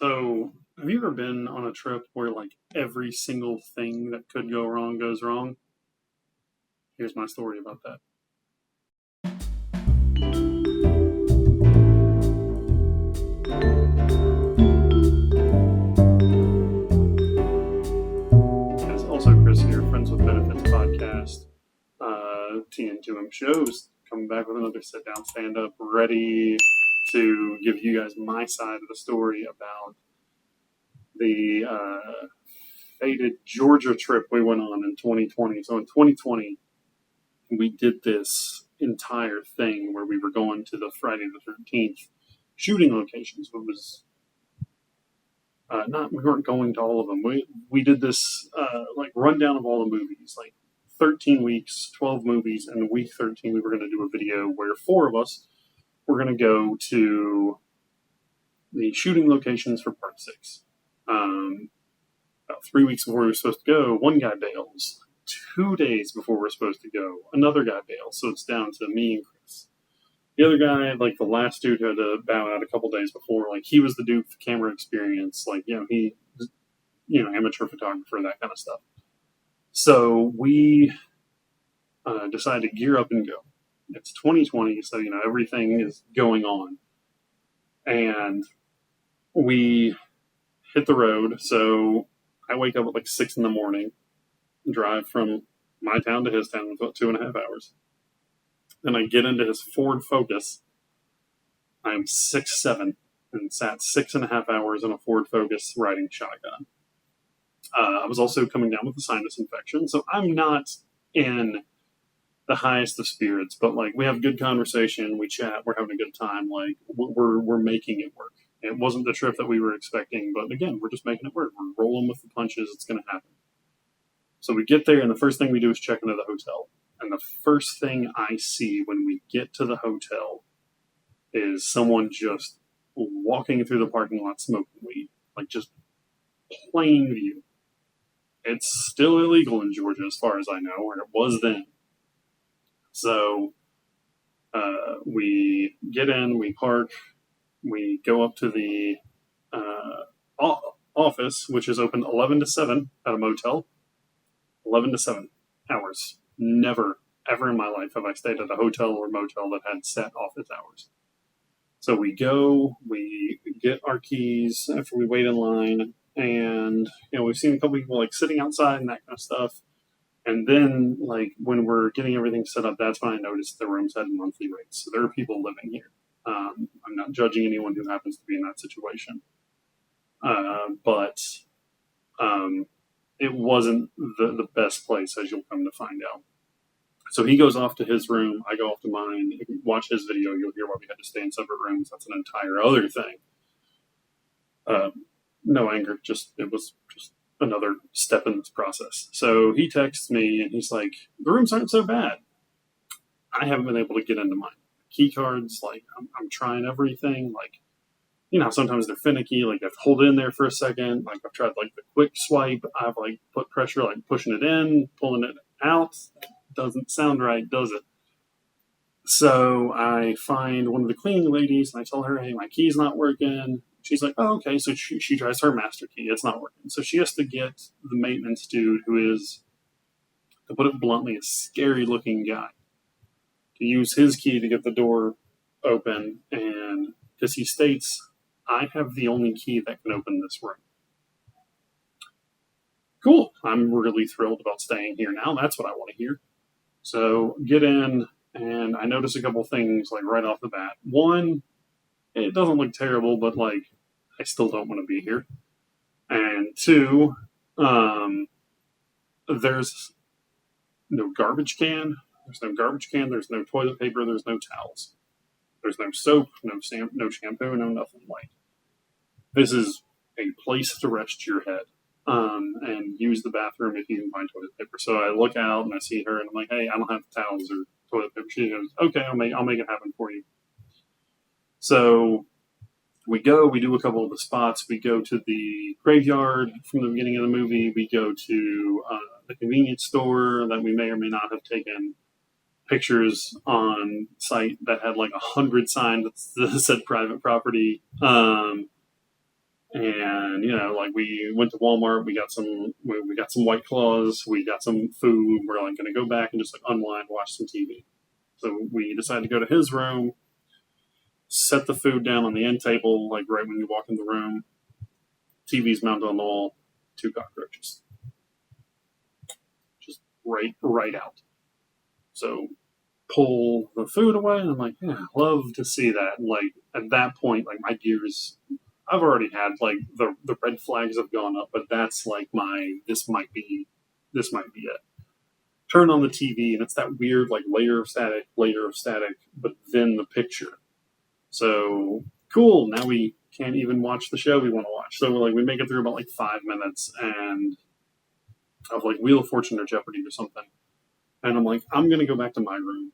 So, have you ever been on a trip where like every single thing that could go wrong goes wrong? Here's my story about that. It's also Chris here, Friends with Benefits podcast. TN2M Shows coming back with another sit down stand up, ready to give you guys my side of the story about the fated Georgia trip we went on in 2020. So in 2020, we did this entire thing where we were going to the Friday the 13th shooting locations. It was we weren't going to all of them. We did this like rundown of all the movies, like 13 weeks, 12 movies, and week 13 we were going to do a video where four of us were going to go to the shooting locations for part 6. About 3 weeks before we were supposed to go, one guy bails. 2 days before we're supposed to go, another guy bails. So it's down to me and Chris. The other guy, like the last dude who had to bow out a couple days before, like he was the dude with camera experience. Like, he, amateur photographer, that kind of stuff. So we decided to gear up and go. It's 2020, so, everything is going on. And we hit the road. So I wake up at like 6 in the morning, drive from my town to his town in about 2.5 hours. Then I get into his Ford Focus. I'm 6'7", and sat 6.5 hours in a Ford Focus riding shotgun. I was also coming down with a sinus infection, so I'm not in the highest of spirits, but like we have good conversation, we chat, we're having a good time, like we're making it work. It wasn't the trip that we were expecting, but again, we're just making it work. We're rolling with the punches. It's going to happen. So we get there, and the first thing we do is check into the hotel. And the first thing I see when we get to the hotel is someone just walking through the parking lot smoking weed. Like, just plain view. It's still illegal in Georgia as far as I know, or it was then. So we get in, we park, we go up to the office, which is open 11 to 7 at a motel. 11 to 7 hours. Never, ever in my life have I stayed at a hotel or motel that had set office hours. So we go, we get our keys after we wait in line, and, we've seen a couple people, like, sitting outside and that kind of stuff. And then, like, when we're getting everything set up, that's when I noticed the rooms had monthly rates. So there are people living here. I'm not judging anyone who happens to be in that situation. But it wasn't the best place, as you'll come to find out. So he goes off to his room, I go off to mine. If you watch his video, you'll hear why we had to stay in separate rooms. That's an entire other thing. No anger, it was just another step in this process. So he texts me, and he's like, the rooms aren't so bad. I haven't been able to get into mine. Key cards, like, I'm trying everything, like, sometimes they're finicky, like I've hold in there for a second, like I've tried like the quick swipe, I've like put pressure, like pushing it in, pulling it out. Doesn't sound right, does it? So I find one of the cleaning ladies, and I tell her, hey, my key's not working. She's like, oh, okay. So she tries her master key. It's not working. So she has to get the maintenance dude, who is, to put it bluntly, a scary looking guy, to use his key to get the door open. And because he states, I have the only key that can open this room. Cool. I'm really thrilled about staying here now. That's what I want to hear. So get in, and I notice a couple things, like, right off the bat. One, it doesn't look terrible, but, like, I still don't want to be here. And two, there's no garbage can. There's no garbage can. There's no toilet paper. There's no towels. There's no soap, no shampoo, no nothing. Like, this is a place to rest your head. And use the bathroom if you can find toilet paper. So I look out and I see her, and I'm like, hey, I don't have towels or toilet paper. She goes, okay, I'll make it happen for you. So we do a couple of the spots. We go to the graveyard from the beginning of the movie. We go to the convenience store that we may or may not have taken pictures on site that had like 100 signs that said private property. And like we went to Walmart, we got some White Claws, we got some food. We're like going to go back and just like unwind, watch some TV. So we decided to go to his room, set the food down on the end table, like right when you walk in the room. TV's mounted on the wall, 2 cockroaches, just right out. So pull the food away, and I'm like, yeah, love to see that. And like at that point, like my gears, I've already had like the red flags have gone up, but that's like this might be it. Turn on the TV, and it's that weird like layer of static, but then the picture. So cool. Now we can't even watch the show we want to watch. So we make it through about like 5 minutes, and of like Wheel of Fortune or Jeopardy or something. And I'm like, I'm gonna go back to my room,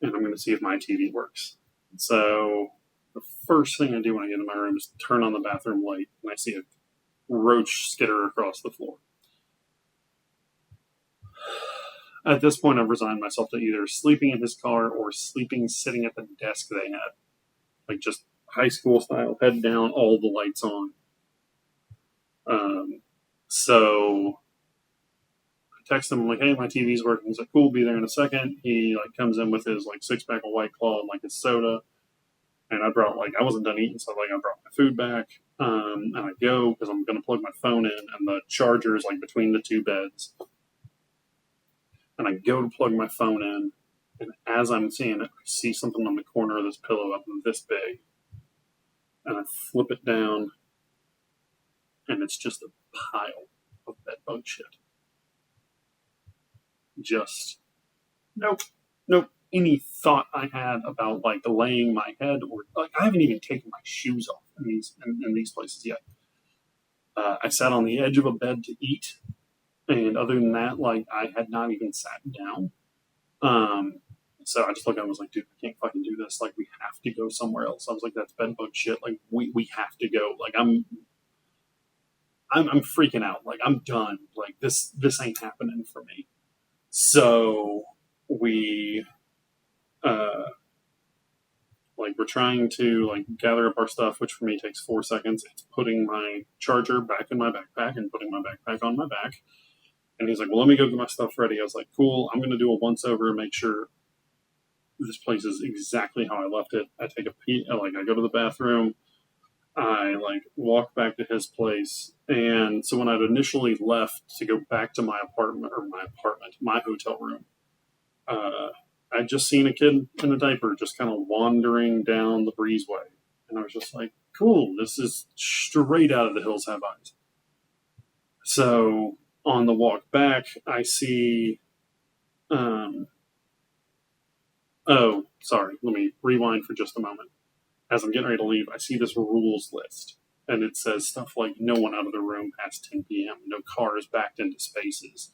and I'm gonna see if my TV works. So the first thing I do when I get in my room is turn on the bathroom light, and I see a roach skitter across the floor. At this point, I've resigned myself to either sleeping in his car or sleeping sitting at the desk they had. Like just high school style, head down, all the lights on. So I text him, I'm like, hey, my TV's working. He's like, cool, be there in a second. He like comes in with his like 6-pack of White Claw and like his soda. And I brought I wasn't done eating, so I brought my food back. And I go because I'm going to plug my phone in, and the charger is like between the 2 beds. And I go to plug my phone in, and as I'm seeing it, I see something on the corner of this pillow up this big. And I flip it down, and it's just a pile of bedbug shit. Just, nope. Any thought I had about like laying my head, or like I haven't even taken my shoes off in these places yet. I sat on the edge of a bed to eat, and other than that, like I had not even sat down. So I just looked at him and was like, dude, I can't fucking do this. Like, we have to go somewhere else. I was like, that's bedbug shit. Like, we have to go. Like, I'm freaking out. Like, I'm done. Like, this ain't happening for me. So we, we're trying to like gather up our stuff, which for me takes 4 seconds. It's putting my charger back in my backpack and putting my backpack on my back. And he's like, well, let me go get my stuff ready. I was like, cool. I'm going to do a once over and make sure this place is exactly how I left it. I take a pee, I go to the bathroom. I walk back to his place. And so when I'd initially left to go back to my hotel room, I'd just seen a kid in a diaper just kind of wandering down the breezeway. And I was just like, cool, this is straight out of The Hills Have Eyes. So on the walk back, I see, oh, sorry, let me rewind for just a moment. As I'm getting ready to leave, I see this rules list. And it says stuff like no one out of the room past 10 p.m., no cars backed into spaces,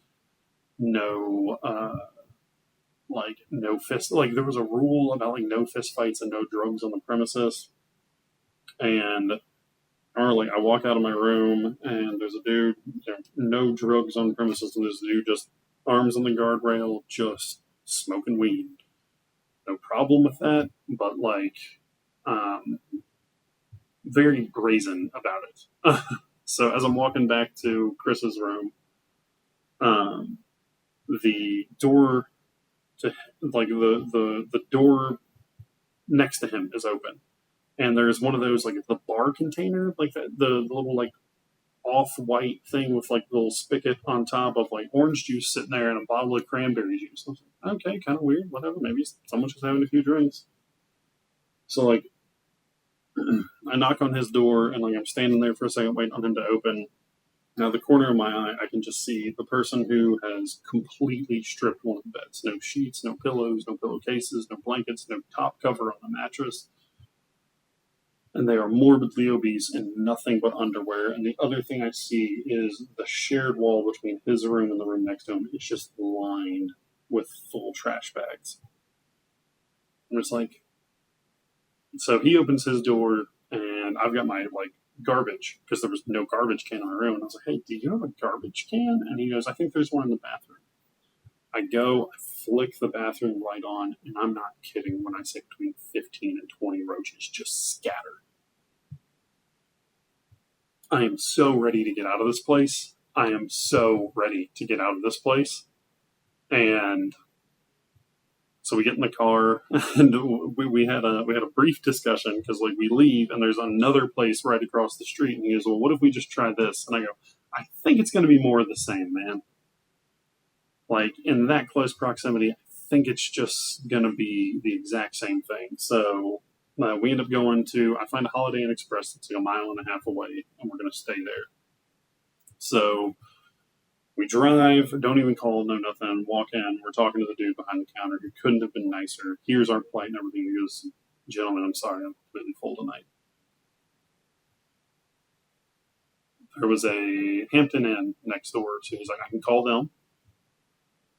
no, no fist, there was a rule about no fist fights and no drugs on the premises. And I walk out of my room and there's a dude, no drugs on premises, and there's a dude just arms on the guardrail, just smoking weed. No problem with that, but very brazen about it. So as I'm walking back to Chris's room, the door to the door next to him is open, and there's one of those the bar container, the little off-white thing with the little spigot on top of orange juice sitting there and a bottle of cranberry juice. I was like, okay, kind of weird, whatever, maybe someone's just having a few drinks. So I knock on his door, and I'm standing there for a second waiting on him to open. Now, the corner of my eye, I can just see the person who has completely stripped one of the beds. No sheets, no pillows, no pillowcases, no blankets, no top cover on the mattress. And they are morbidly obese in nothing but underwear. And the other thing I see is the shared wall between his room and the room next to him is just lined with full trash bags. And it's so he opens his door, and I've got my garbage, because there was no garbage can in my room. And I was like, hey, do you have a garbage can? And he goes, I think there's one in the bathroom. I go, I flick the bathroom light on, and I'm not kidding when I say between 15 and 20 roaches just scatter. I am so ready to get out of this place. I am so ready to get out of this place. And so we get in the car, and we had a brief discussion because like we leave and there's another place right across the street, and he goes, "Well, what if we just try this?" And I go, "I think it's going to be more of the same, man. Like in that close proximity, I think it's just going to be the exact same thing." So we end up going to, I find a Holiday Inn Express that's like a mile and a half away, and we're going to stay there. So we drive, don't even call, no nothing, walk in, we're talking to the dude behind the counter who couldn't have been nicer. Here's our plight and everything. He goes, "Gentlemen, I'm sorry, I'm completely full tonight." There was a Hampton Inn next door, so he's like, "I can call them.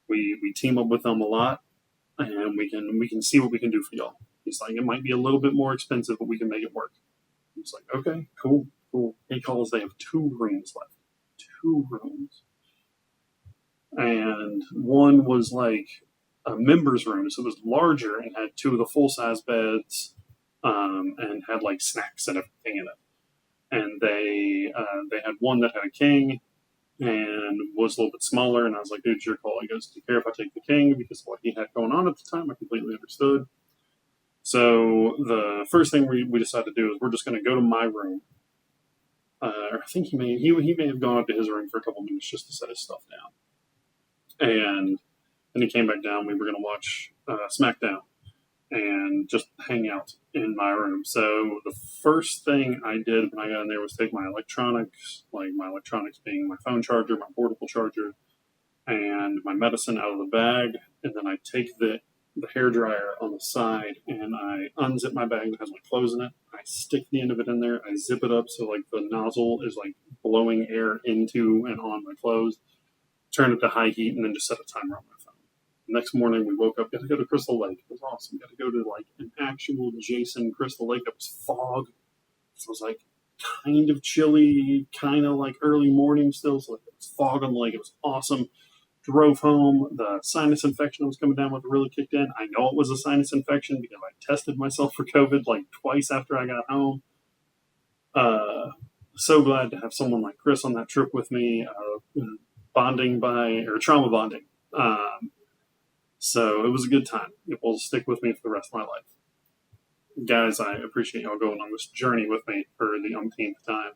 We team up with them a lot, and we can see what we can do for y'all." He's like, "It might be a little bit more expensive, but we can make it work." He's like, "Okay, cool. He calls, they have 2 rooms left. 2 rooms. And one was like a members room, so it was larger and had 2 of the full size beds, and had like snacks and everything in it. And they had one that had a king and was a little bit smaller. And I was like, "Dude, it's your call." He goes, "Do you care if I take the king?" Because what he had going on at the time, I completely understood. So the first thing we decided to do is we're just going to go to my room. I think he may have gone up to his room for a couple minutes just to set his stuff down. And then he came back down. We were going to watch SmackDown and just hang out in my room. So the first thing I did when I got in there was take my electronics, like my electronics being my phone charger, my portable charger, and my medicine out of the bag. And then I take the hair dryer on the side and I unzip my bag that has my clothes in it. I stick the end of it in there. I zip it up so like the nozzle is like blowing air into and on my clothes. Turn it to high heat and then just set a timer on my phone. The next morning we woke up, got to go to Crystal Lake. It was awesome. Got to go to like an actual Jason Crystal Lake. It was fog. So it was like kind of chilly, kind of like early morning still. So like it was fog on the lake. It was awesome. Drove home. The sinus infection I was coming down with really kicked in. I know it was a sinus infection because I tested myself for COVID like twice after I got home. So glad to have someone like Chris on that trip with me, bonding or trauma bonding. So it was a good time. It will stick with me for the rest of my life. Guys, I appreciate y'all going on this journey with me for the umpteenth time.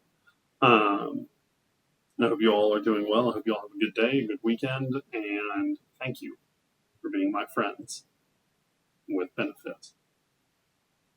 I hope you all are doing well. I hope you all have a good day, a good weekend, and thank you for being my friends with benefits.